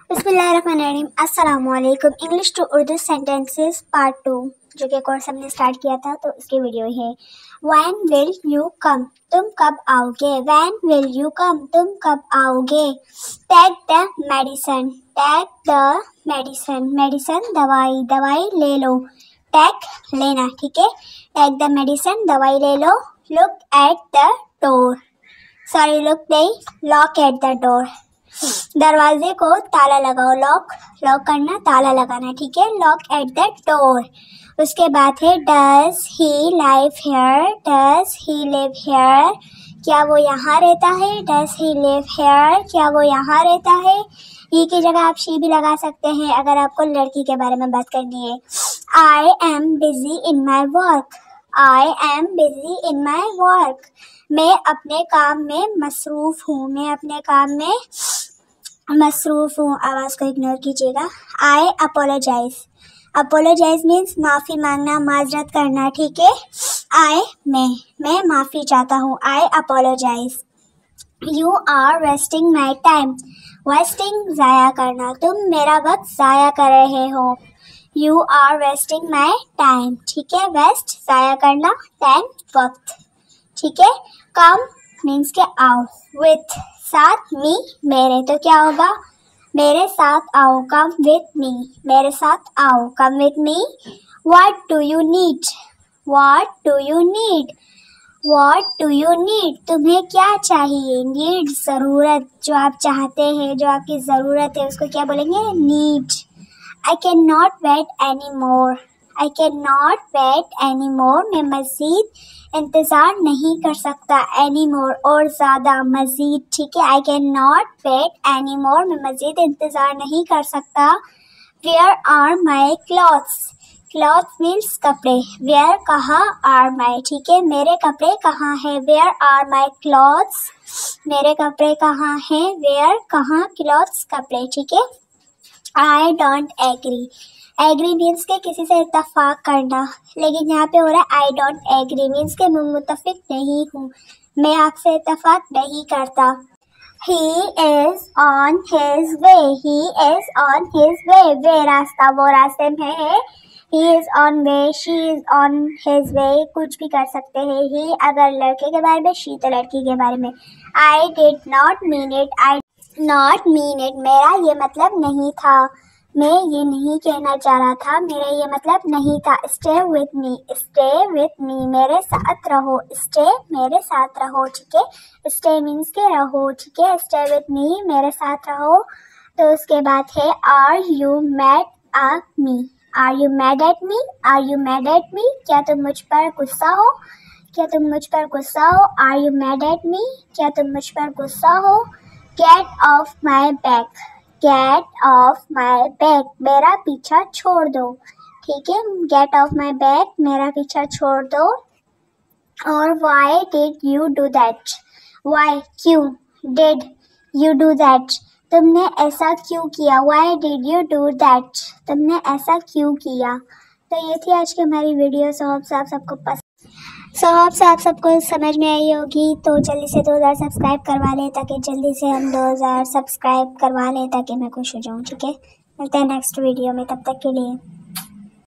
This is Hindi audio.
बिस्मिल्लाहिर्रहमानिर्रहीम। अस्सलामुअलैकुम। English to Urdu sentences part 2 जो कि कोर्स हमने स्टार्ट किया था, तो इसकी वीडियो है। When will you come? तुम कब आओगे? When will you come? तुम कब आओगे? Take the medicine. Take the medicine. Medicine दवाई, दवाई ले लो। Take लेना, ठीक है। Take the medicine दवाई ले लो। Look at the door. Sorry, look नहीं, lock at the door. दरवाजे को ताला लगाओ। लॉक करना, ताला लगाना, ठीक है। Lock at the door. उसके बाद है does he live here? Does he live here? क्या वो यहाँ रहता है? Does he live here? क्या वो यहाँ रहता है? ही की जगह आप शी भी लगा सकते हैं अगर आपको लड़की के बारे में बात करनी है। I am busy in my work. I am busy in my work. मैं अपने काम में मसरूफ हूँ। मैं अपने काम में मसरूफ हूँ। आवाज़ को इग्नोर कीजिएगा। आई अपोलोजाइज। अपोलोजाइज मीन्स माफ़ी मांगना, माजरत करना, ठीक है। आई मैं माफ़ी चाहता हूँ। I apologise. You are wasting my time. Wasting ज़ाया करना, तुम मेरा वक्त ज़ाया कर रहे हो। You are wasting my time, ठीक है। वेस्ट ज़ाया करना, टाइम वक्त, ठीक है। कम मीन्स के आओ। विथ साथ, मी मेरे, तो क्या होगा? मेरे साथ आओ। कम विथ मी, मेरे साथ आओ। Come with me. What do you need? What do you need? What do you need? तुम्हें क्या चाहिए? नीड ज़रूरत, जो आप चाहते हैं, जो आपकी ज़रूरत है, उसको क्या बोलेंगे? Need. I can not wait any more. I can not wait any more. मैं मज़ीद इंतज़ार नहीं कर सकता। एनी मोर और ज़्यादा, मज़ीद, ठीक है। I can not wait any more. मैं मज़ीद इंतज़ार नहीं कर सकता। Where are my clothes? Clothes means कपड़े। वेयर कहाँ, आर माई, ठीक है। मेरे कपड़े कहाँ हैं? Where are my clothes? मेरे कपड़े कहाँ हैं? वेयर कहाँ, क्लॉथ्स कपड़े, ठीक है। I don't agree. Agree means के किसी से इत्तफाक करना, लेकिन यहाँ पे हो रहा है आई डोंट एग्री मीन्स के मैं मुत्तफिक नहीं हूँ, मैं आपसे इत्तफाक नहीं करता। He is on his way. He is on his way. Way रास्ता, वो रास्ते में है। He is on way, she is on his way, कुछ भी कर सकते हैं। ही अगर लड़के के बारे में, शी तो लड़की के बारे में। I did not mean it. I not mean it, मेरा ये मतलब नहीं था, मैं ये नहीं कहना चाह रहा था, मेरा ये मतलब नहीं था। Stay with me. Stay with me, मेरे साथ रहो। स्टे मेरे साथ रहो, ठीक है। स्टे मीन्स के रहो, ठीक है। स्टे विथ मी, मेरे साथ रहो। तो उसके बाद है are you mad at me? Are you mad at me? Are you mad at me? क्या तुम मुझ पर गुस्सा हो? क्या तुम मुझ पर गुस्सा हो? Are you mad at me? क्या तुम मुझ पर गुस्सा हो? Get off my back. Get off my back, मेरा पीछा छोड़ दो, ठीक है। गेट ऑफ माई बैक, मेरा पीछा छोड़ दो। और why did you do that? Why, क्यों। डिड यू डू दैट, तुमने ऐसा क्यों किया। Why did you do that, तुमने ऐसा क्यों किया। तो ये थी आज की हमारी वीडियो। आप सबको समझ में आई होगी। तो जल्दी से 2000 सब्सक्राइब करवा लें, ताकि जल्दी से हम 2000 सब्सक्राइब करवा लें, ताकि मैं खुश हो जाऊँ, ठीक है। मिलते हैं नेक्स्ट वीडियो में, तब तक के लिए।